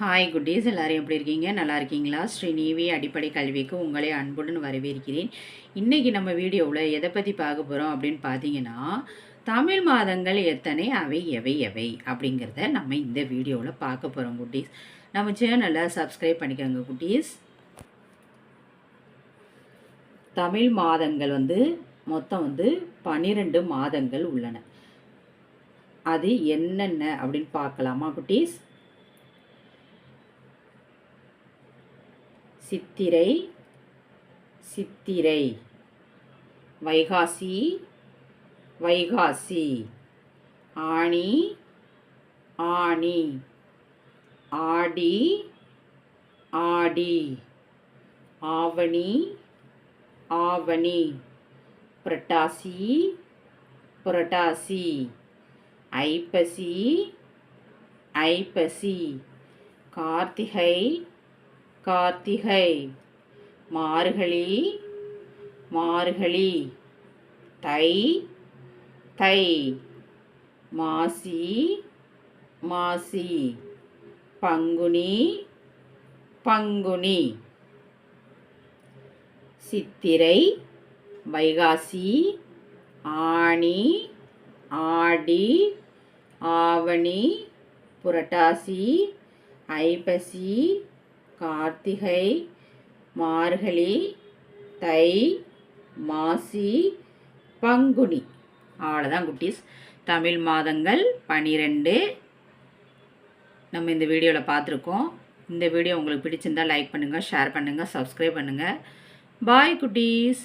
Hi குட்டீஸ், எல்லோரும் எப்படி இருக்கீங்க? நல்லா இருக்கீங்களா? ஸ்ரீநிவி அடிப்படை கல்விக்கு உங்களை அன்புடன் வரவேற்கிறேன். இன்றைக்கி நம்ம வீடியோவில் எதை பற்றி பார்க்க போகிறோம் அப்படின்னு பார்த்தீங்கன்னா, தமிழ் மாதங்கள் எத்தனை, அவை எவை எவை அப்படிங்கிறத நம்ம இந்த வீடியோவில் பார்க்க போகிறோம் குட்டீஸ். நம்ம சேனலை சப்ஸ்கிரைப் பண்ணிக்கோங்க குட்டீஸ். தமிழ் மாதங்கள் மொத்தம் 12 மாதங்கள் உள்ளன. அது என்னென்ன அப்படின்னு பார்க்கலாமா குட்டீஸ்? சித்திரை, சித்திரை. வைகாசி, வைகாசி. ஆனி, ஆனி. ஆடி, ஆடி. ஆவணி, ஆவணி. புரட்டாசி, புரட்டாசி. ஐப்பசி, ஐப்பசி. கார்த்திகை, கார்த்திகை. மார்கழி, மார்கழி. தை, தை. மாசி, மாசி. பங்குனி, பங்குனி. சித்திரை, வைகாசி, ஆனி, ஆடி, ஆவணி, புரட்டாசி, ஐப்பசி, கார்த்திகை, மார்கழி, தை, மாசி, பங்குனி. அவ்வளோதான் குட்டீஸ். தமிழ் மாதங்கள் 12 நம்ம இந்த வீடியோவில் பார்த்துருக்கோம். இந்த வீடியோ உங்களுக்கு பிடிச்சிருந்தால் லைக் பண்ணுங்கள், ஷேர் பண்ணுங்கள், சப்ஸ்கிரைப் பண்ணுங்கள். பாய் குட்டீஸ்.